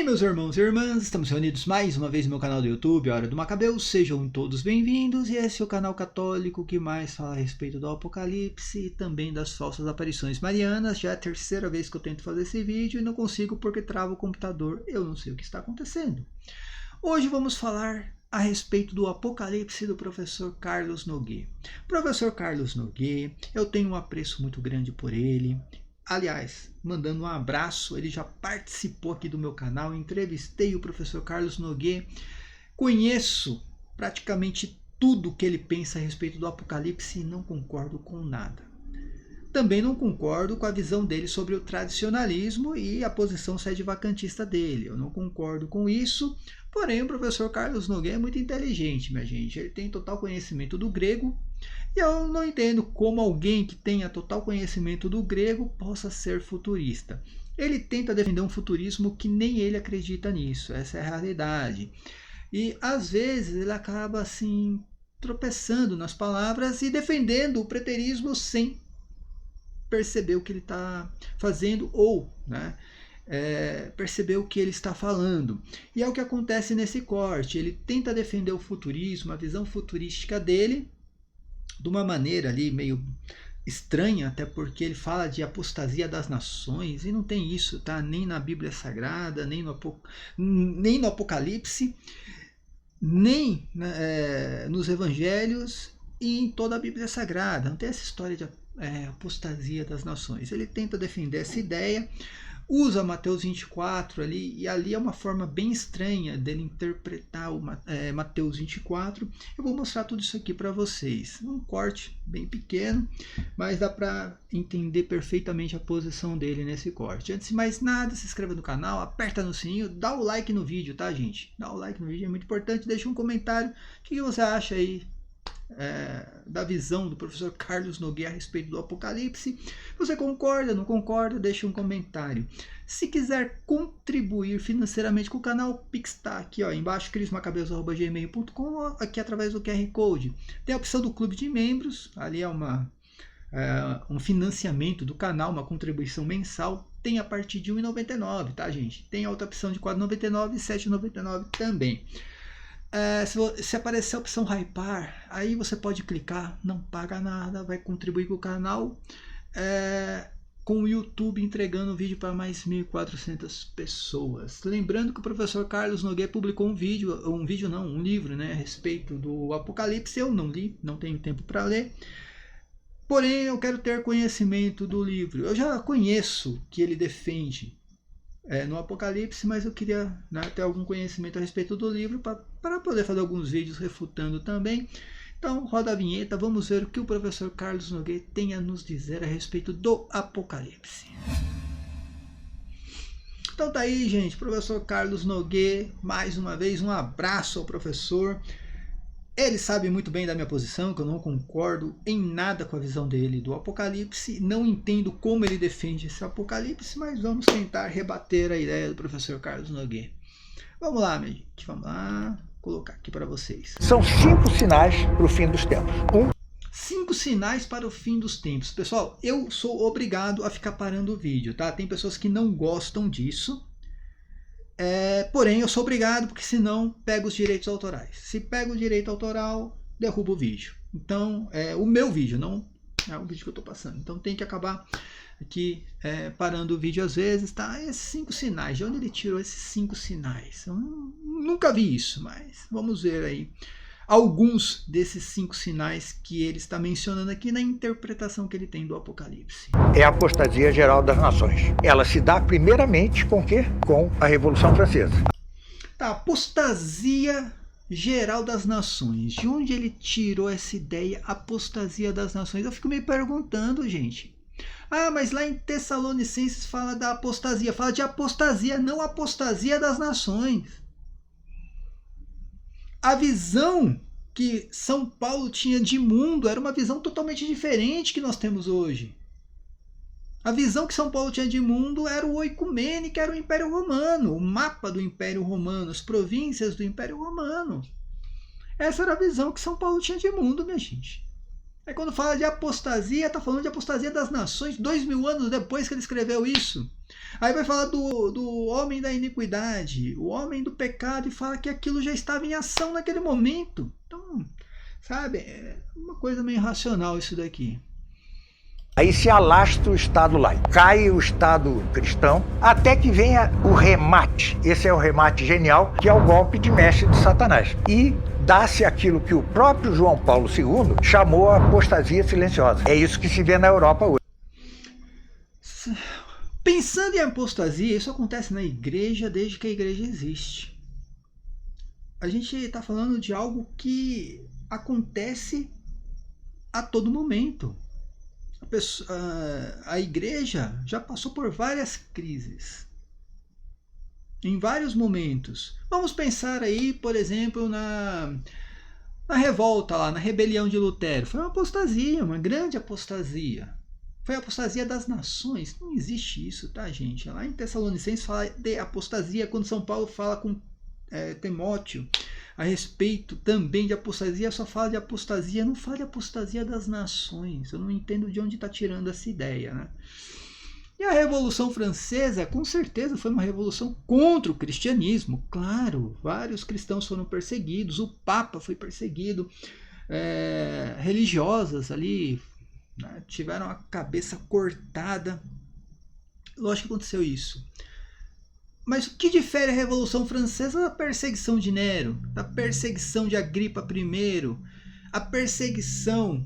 Bem, meus irmãos e irmãs, estamos reunidos mais uma vez no meu canal do YouTube, Hora do Macabeu. Sejam todos bem-vindos, e esse é o canal católico que mais fala a respeito do Apocalipse e também das falsas aparições marianas. Já é a terceira vez que eu tento fazer esse vídeo e não consigo porque trava o computador. Eu não sei o que está acontecendo. Hoje vamos falar a respeito do Apocalipse do professor Carlos Noguet. Professor Carlos Noguet, eu tenho um apreço muito grande por ele. Aliás, mandando um abraço, ele já participou aqui do meu canal, entrevistei o professor Carlos Noguet, conheço praticamente tudo que ele pensa a respeito do Apocalipse e não concordo com nada. Também não concordo com a visão dele sobre o tradicionalismo e a posição sede-vacantista dele. Eu não concordo com isso, porém o professor Carlos Noguet é muito inteligente, minha gente. Ele tem total conhecimento do grego e eu não entendo como alguém que tenha total conhecimento do grego possa ser futurista. Ele tenta defender um futurismo que nem ele acredita nisso, essa é a realidade. E às vezes ele acaba assim tropeçando nas palavras e defendendo o preterismo sem perceber o que ele está fazendo ou perceber o que ele está falando. E é o que acontece nesse corte. Ele tenta defender o futurismo, a visão futurística dele, de uma maneira ali meio estranha, até porque ele fala de apostasia das nações, e não tem isso, tá? Nem na Bíblia Sagrada, nem no Apocalipse, nem nos Evangelhos e em toda a Bíblia Sagrada. Não tem essa história de apostasia das nações. Ele tenta defender essa ideia, usa Mateus 24 ali, e ali é uma forma bem estranha dele interpretar o Mateus 24. Eu vou mostrar tudo isso aqui para vocês. Um corte bem pequeno, mas dá para entender perfeitamente a posição dele nesse corte. Antes de mais nada, se inscreva no canal, aperta no sininho, dá o like no vídeo, tá, gente? Dá o like no vídeo, é muito importante. Deixa um comentário, o que você acha aí da visão do professor Carlos Noguet a respeito do Apocalipse. Você concorda, não concorda? Deixa um comentário. Se quiser contribuir financeiramente com o canal, o Pix está aqui embaixo, crismacabelos@gmail.com, aqui através do QR Code. Tem a opção do clube de membros, ali é um financiamento do canal, uma contribuição mensal, tem a partir de R$ 1,99, tá, gente? Tem a outra opção de R$ 4,99 e R$ 7,99 também. Se aparecer a opção Hypar, aí você pode clicar, não paga nada, vai contribuir com o canal, com o YouTube entregando o vídeo para mais 1.400 pessoas. Lembrando que o professor Carlos Noguet publicou um livro, a respeito do Apocalipse. Eu não li, não tenho tempo para ler, porém eu quero ter conhecimento do livro. Eu já conheço que ele defende no Apocalipse, mas eu queria ter algum conhecimento a respeito do livro para poder fazer alguns vídeos refutando também. Então roda a vinheta, vamos ver o que o professor Carlos Noguet tem a nos dizer a respeito do Apocalipse. Então tá aí, gente, professor Carlos Noguet, mais uma vez um abraço ao professor. Ele sabe muito bem da minha posição, que eu não concordo em nada com a visão dele do Apocalipse. Não entendo como ele defende esse Apocalipse, mas vamos tentar rebater a ideia do professor Carlos Noguet. Vamos lá, minha gente. Vamos lá, colocar aqui para vocês. São 5 sinais para o fim dos tempos. 5 sinais para o fim dos tempos. Pessoal, eu sou obrigado a ficar parando o vídeo, tá? Tem pessoas que não gostam disso. Porém, eu sou obrigado, porque senão pego os direitos autorais. Se pego o direito autoral, derrubo o vídeo. Então, o meu vídeo, não é o vídeo que eu estou passando. Então tem que acabar aqui parando o vídeo às vezes, tá? Esses 5 sinais, de onde ele tirou esses 5 sinais? Eu nunca vi isso, mas vamos ver aí alguns desses 5 sinais que ele está mencionando aqui na interpretação que ele tem do Apocalipse. É a apostasia geral das nações. Ela se dá primeiramente com o quê? Com a Revolução Francesa. Tá, apostasia geral das nações. De onde ele tirou essa ideia, apostasia das nações? Eu fico me perguntando, gente. Mas lá em Tessalonicenses fala da apostasia. Fala de apostasia, não apostasia das nações. A visão que São Paulo tinha de mundo era uma visão totalmente diferente que nós temos hoje. A visão que São Paulo tinha de mundo era o oicumênico, era o Império Romano, o mapa do Império Romano, as províncias do Império Romano. Essa era a visão que São Paulo tinha de mundo, minha gente. Quando fala de apostasia, está falando de apostasia das nações, 2000 anos depois que ele escreveu isso. Aí vai falar do homem da iniquidade, o homem do pecado, e fala que aquilo já estava em ação naquele momento. Então, sabe, é uma coisa meio irracional isso daqui. Aí se alastra o Estado laico, cai o Estado cristão, até que venha o remate. Esse é o remate genial, que é o golpe de mestre de Satanás. E dá-se aquilo que o próprio João Paulo II chamou a apostasia silenciosa. É isso que se vê na Europa hoje. Pensando em apostasia, isso acontece na igreja desde que a igreja existe. A gente está falando de algo que acontece a todo momento. A igreja já passou por várias crises, em vários momentos. Vamos pensar aí, por exemplo, na revolta lá, na rebelião de Lutero. Foi uma apostasia, uma grande apostasia. Foi a apostasia das nações. Não existe isso, tá, gente? Lá em Tessalonicenses fala de apostasia, quando São Paulo fala com Timóteo a respeito também de apostasia, só fala de apostasia, não fala de apostasia das nações. Eu não entendo de onde está tirando essa ideia, né? E a Revolução Francesa, com certeza, foi uma revolução contra o cristianismo. Claro, vários cristãos foram perseguidos, o Papa foi perseguido, religiosas ali, né, tiveram a cabeça cortada. Lógico que aconteceu isso. Mas o que difere a Revolução Francesa da perseguição de Nero, da perseguição de Agripa I, a perseguição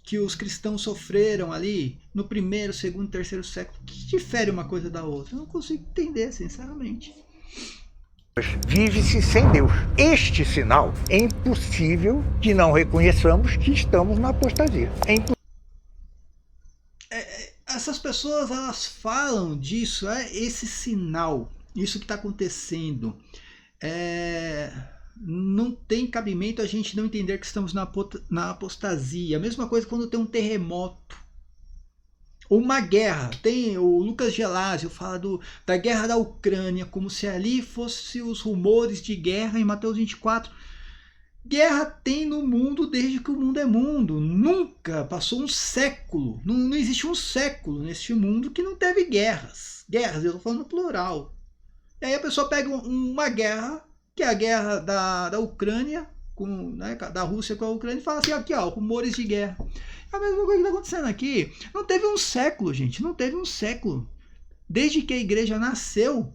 que os cristãos sofreram ali no primeiro, segundo, terceiro século? O que difere uma coisa da outra? Eu não consigo entender, sinceramente. Vive-se sem Deus. Este sinal é impossível que não reconheçamos que estamos na apostasia. Essas pessoas, elas falam disso, esse sinal, isso que está acontecendo. Não tem cabimento a gente não entender que estamos na apostasia. A mesma coisa quando tem um terremoto ou uma guerra. Tem o Lucas Gelásio fala da guerra da Ucrânia, como se ali fosse os rumores de guerra em Mateus 24. Guerra tem no mundo desde que o mundo é mundo. Nunca passou um século, não existe um século neste mundo que não teve guerras. Guerras, eu estou falando no plural. E aí a pessoa pega uma guerra, que é a guerra da Ucrânia, da Rússia com a Ucrânia, e fala assim, aqui ó, rumores de guerra. É a mesma coisa que está acontecendo aqui. Não teve um século, gente, não teve um século. Desde que a igreja nasceu,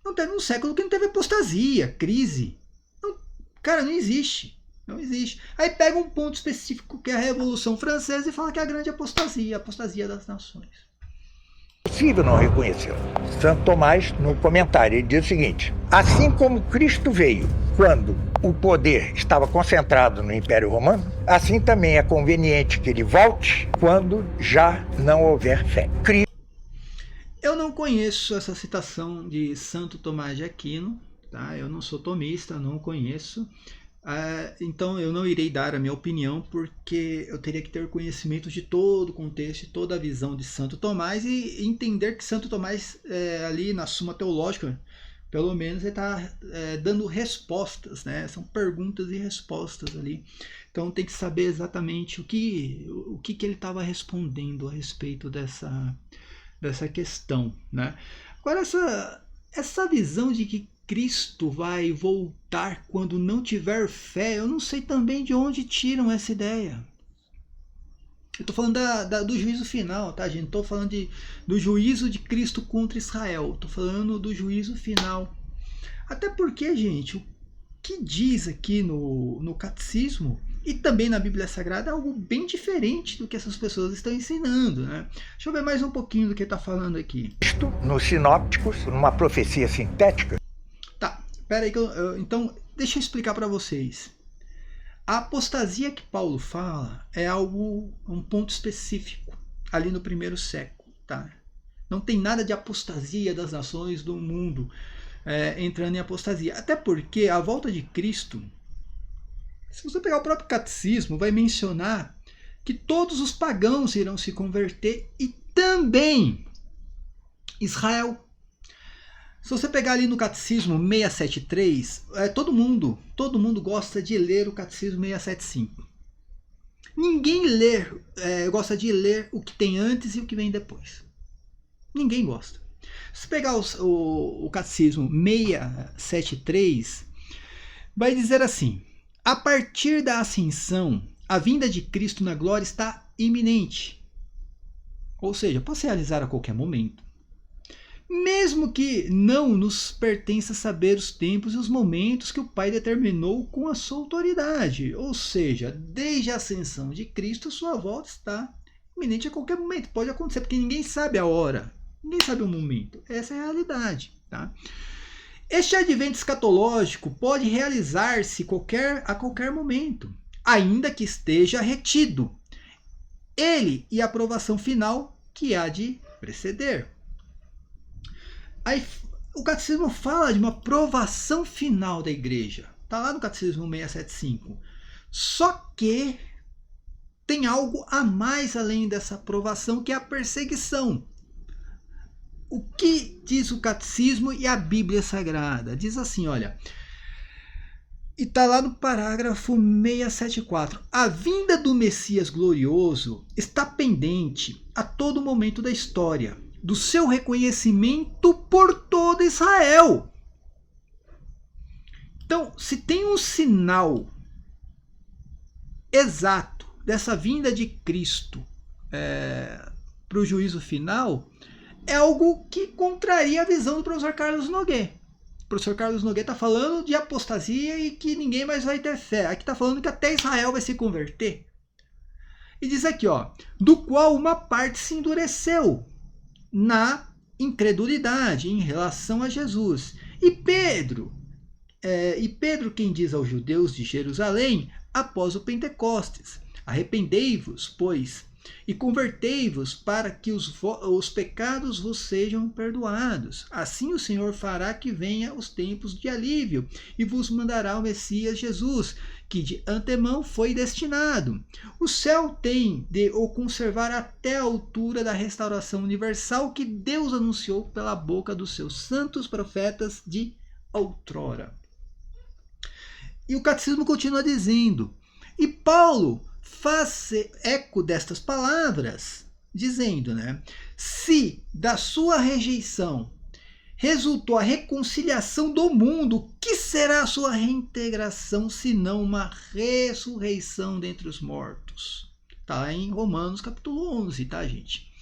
não teve um século que não teve apostasia, crise. Não, cara, não existe. Não existe. Aí pega um ponto específico que é a Revolução Francesa e fala que é a grande apostasia, a apostasia das nações. Possível não reconhecer. Santo Tomás, no comentário, ele diz o seguinte: assim como Cristo veio quando o poder estava concentrado no Império Romano, assim também é conveniente que ele volte quando já não houver fé. Eu não conheço essa citação de Santo Tomás de Aquino, tá? Eu não sou tomista, não conheço. Então eu não irei dar a minha opinião, porque eu teria que ter conhecimento de todo o contexto, toda a visão de Santo Tomás, e entender que Santo Tomás, ali na Suma Teológica, pelo menos ele está dando respostas, né? São perguntas e respostas ali. Então tem que saber exatamente o que ele estava respondendo a respeito dessa questão, né? Agora, essa visão de que Cristo vai voltar quando não tiver fé, eu não sei também de onde tiram essa ideia. Eu estou falando do juízo final, tá, gente? Estou falando do juízo de Cristo contra Israel. Estou falando do juízo final. Até porque, gente, o que diz aqui no catecismo e também na Bíblia Sagrada é algo bem diferente do que essas pessoas estão ensinando, né? Deixa eu ver mais um pouquinho do que está falando aqui. Nos sinópticos, numa profecia sintética. Tá, pera aí, então deixa eu explicar para vocês. A apostasia que Paulo fala é um ponto específico ali no primeiro século, tá? Não tem nada de apostasia das nações do mundo entrando em apostasia. Até porque a volta de Cristo, se você pegar o próprio catecismo, vai mencionar que todos os pagãos irão se converter e também Israel. Se você pegar ali no Catecismo 673, todo mundo gosta de ler o Catecismo 675. Ninguém gosta de ler o que tem antes e o que vem depois. Ninguém gosta. Se pegar o Catecismo 673, vai dizer assim: a partir da ascensão, a vinda de Cristo na glória está iminente. Ou seja, pode se realizar a qualquer momento. Mesmo que não nos pertença saber os tempos e os momentos que o Pai determinou com a sua autoridade. Ou seja, desde a ascensão de Cristo, sua volta está iminente a qualquer momento. Pode acontecer, porque ninguém sabe a hora, ninguém sabe o momento. Essa é a realidade. Tá? Este advento escatológico pode realizar-se a qualquer momento, ainda que esteja retido. Ele e a aprovação final que há de preceder. Aí, o Catecismo fala de uma provação final da igreja. Está lá no Catecismo 675. Só que tem algo a mais além dessa provação, que é a perseguição. O que diz o Catecismo e a Bíblia Sagrada? Diz assim, olha, e está lá no parágrafo 674. A vinda do Messias glorioso está pendente a todo momento da história do seu reconhecimento por todo Israel. Então, se tem um sinal exato dessa vinda de Cristo para o juízo final, é algo que contraria a visão do professor Carlos Nogueira. O professor Carlos Nogueira está falando de apostasia e que ninguém mais vai ter fé. Aqui está falando que até Israel vai se converter. E diz aqui, ó, do qual uma parte se endureceu na incredulidade em relação a Jesus. E Pedro, quem diz aos judeus de Jerusalém, após o Pentecostes: arrependei-vos, pois, e convertei-vos para que os pecados vos sejam perdoados. Assim o Senhor fará que venha os tempos de alívio e vos mandará o Messias Jesus, que de antemão foi destinado. O céu tem de o conservar até a altura da restauração universal que Deus anunciou pela boca dos seus santos profetas de outrora. E o Catecismo continua dizendo, e Paulo faz eco destas palavras, dizendo, né, se da sua rejeição resultou a reconciliação do mundo, que será a sua reintegração, senão uma ressurreição dentre os mortos? Está em Romanos capítulo 11, tá, gente?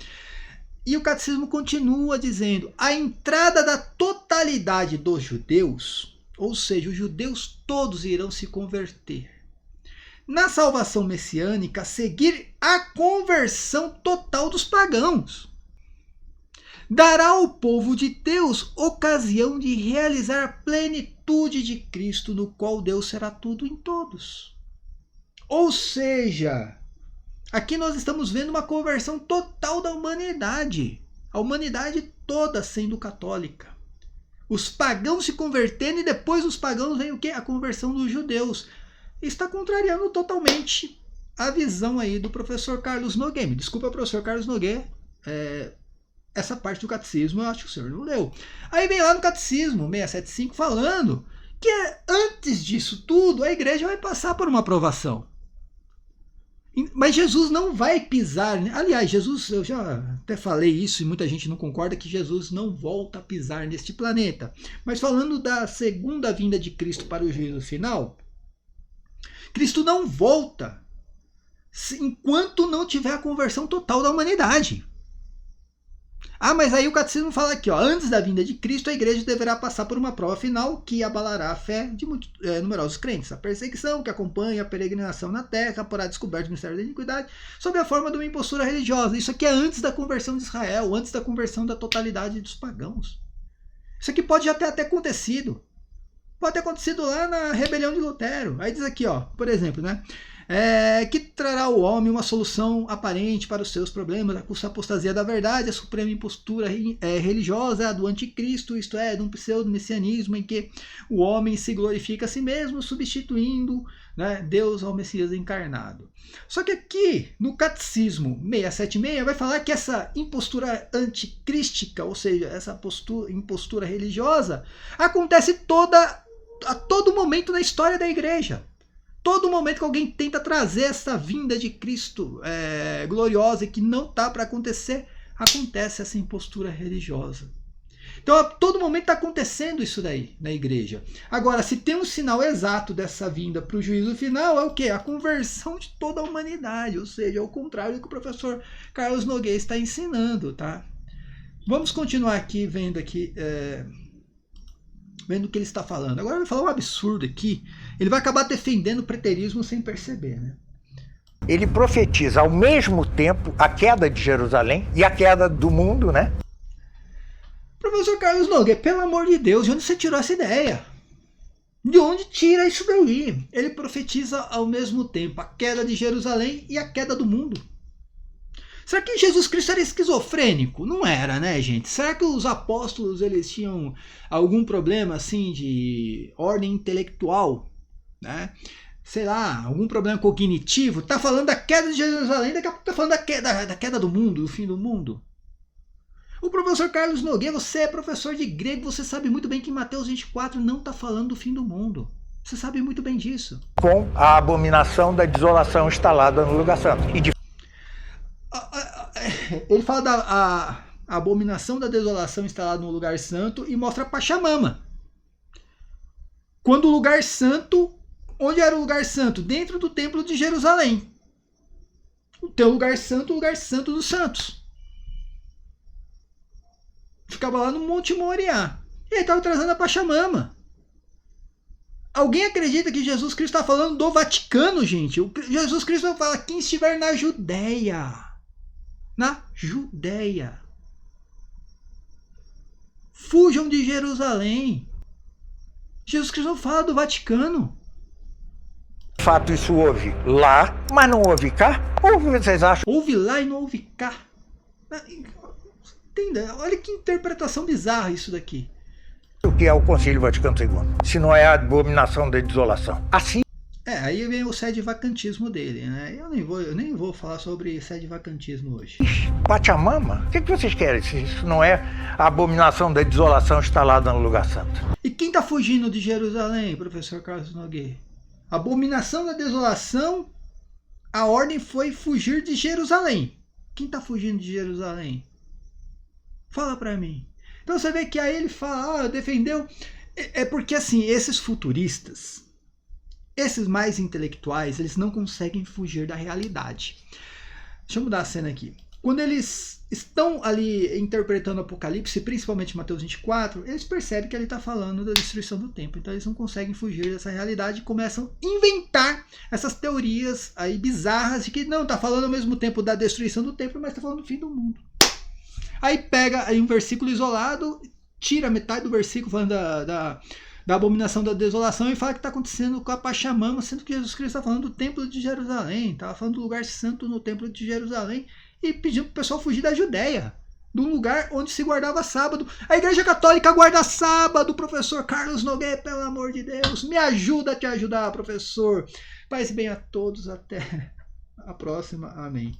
E o Catecismo continua dizendo, a entrada da totalidade dos judeus, ou seja, os judeus todos irão se converter. Na salvação messiânica, seguir a conversão total dos pagãos. Dará ao povo de Deus ocasião de realizar a plenitude de Cristo, no qual Deus será tudo em todos. Ou seja, aqui nós estamos vendo uma conversão total da humanidade. A humanidade toda sendo católica. Os pagãos se convertendo e depois dos pagãos vem o quê? A conversão dos judeus. Está contrariando totalmente a visão aí do professor Carlos Nogueira. Desculpa, professor Carlos Nogueira, essa parte do catecismo eu acho que o senhor não leu. Aí vem lá no Catecismo 675 falando que antes disso tudo a igreja vai passar por uma provação. Mas Jesus não vai pisar. Aliás, Jesus, eu já até falei isso e muita gente não concorda que Jesus não volta a pisar neste planeta. Mas falando da segunda vinda de Cristo para o juízo final, Cristo não volta enquanto não tiver a conversão total da humanidade. Ah, mas aí o Catecismo fala aqui, ó, antes da vinda de Cristo, a igreja deverá passar por uma prova final que abalará a fé de numerosos crentes. A perseguição que acompanha a peregrinação na terra porá descoberto o mistério da iniquidade sob a forma de uma impostura religiosa. Isso aqui é antes da conversão de Israel, antes da conversão da totalidade dos pagãos. Isso aqui pode já ter até acontecido. Pode ter acontecido lá na rebelião de Lutero. Aí diz aqui, ó, por exemplo, né? Que trará ao homem uma solução aparente para os seus problemas, a custa apostasia da verdade, a suprema impostura religiosa do anticristo, isto é, de um pseudo-messianismo em que o homem se glorifica a si mesmo, substituindo, né, Deus ao Messias encarnado. Só que aqui, no Catecismo 676, vai falar que essa impostura anticrística, ou seja, essa impostura religiosa, acontece a todo momento na história da igreja. Todo momento que alguém tenta trazer essa vinda de Cristo gloriosa e que não está para acontecer, acontece essa impostura religiosa. Então, a todo momento está acontecendo isso daí na igreja. Agora, se tem um sinal exato dessa vinda para o juízo final, é o quê? A conversão de toda a humanidade, ou seja, ao contrário do que o professor Carlos Nogueira está ensinando, tá? Vamos continuar aqui, vendo o que ele está falando. Agora ele vai falar um absurdo aqui. Ele vai acabar defendendo o preterismo sem perceber, né? Ele profetiza ao mesmo tempo a queda de Jerusalém e a queda do mundo, né? Professor Carlos Nogueira, pelo amor de Deus, de onde você tirou essa ideia? De onde tira isso daí? Ele profetiza ao mesmo tempo a queda de Jerusalém e a queda do mundo. Será que Jesus Cristo era esquizofrênico? Não era, né, gente? Será que os apóstolos eles tinham algum problema assim de ordem intelectual, né? Sei lá, algum problema cognitivo? Tá falando da queda de Jerusalém, daqui a pouco tá falando da queda do mundo, do fim do mundo. O professor Carlos Nogueira, você é professor de grego, você sabe muito bem que Mateus 24 não está falando do fim do mundo. Você sabe muito bem disso. Com a abominação da desolação instalada no lugar santo. Ele fala da abominação da desolação instalada no lugar santo e mostra a Pachamama. Quando o lugar santo, onde era o lugar santo? Dentro do templo de Jerusalém. O teu lugar santo dos santos. Ficava lá no Monte Moriá. E ele estava trazendo a Pachamama. Alguém acredita que Jesus Cristo está falando do Vaticano, gente? Jesus Cristo fala quem estiver na Judéia. Na Judéia. Fujam de Jerusalém. Jesus Cristo não fala do Vaticano. De fato, isso houve lá, mas não houve cá? Ou vocês acham? Houve lá e não houve cá. Entenda? Olha que interpretação bizarra isso daqui. O que é o Concílio Vaticano II? Se não é a abominação da desolação. Assim. Aí vem o sede-vacantismo dele, né? Eu nem vou falar sobre sede-vacantismo hoje. Pachamama? O que vocês querem se isso não é a abominação da desolação instalada no lugar santo? E quem está fugindo de Jerusalém, professor Carlos Nogueira? Abominação da desolação, a ordem foi fugir de Jerusalém. Quem está fugindo de Jerusalém? Fala para mim. Então você vê que aí ele fala, defendeu. É porque assim, esses futuristas, esses mais intelectuais, eles não conseguem fugir da realidade. Deixa eu mudar a cena aqui. Quando eles estão ali interpretando o Apocalipse, principalmente Mateus 24, eles percebem que ele está falando da destruição do templo. Então eles não conseguem fugir dessa realidade e começam a inventar essas teorias aí bizarras de que não, está falando ao mesmo tempo da destruição do templo, mas está falando do fim do mundo. Aí pega aí um versículo isolado, tira metade do versículo falando da abominação da desolação e fala que está acontecendo com a Pachamama, sendo que Jesus Cristo está falando do templo de Jerusalém, estava falando do lugar santo no templo de Jerusalém e pediu para o pessoal fugir da Judéia, do lugar onde se guardava sábado. A Igreja Católica guarda sábado, professor Carlos Nogueira, pelo amor de Deus, me ajuda a te ajudar, professor. Paz bem a todos, até a próxima, amém.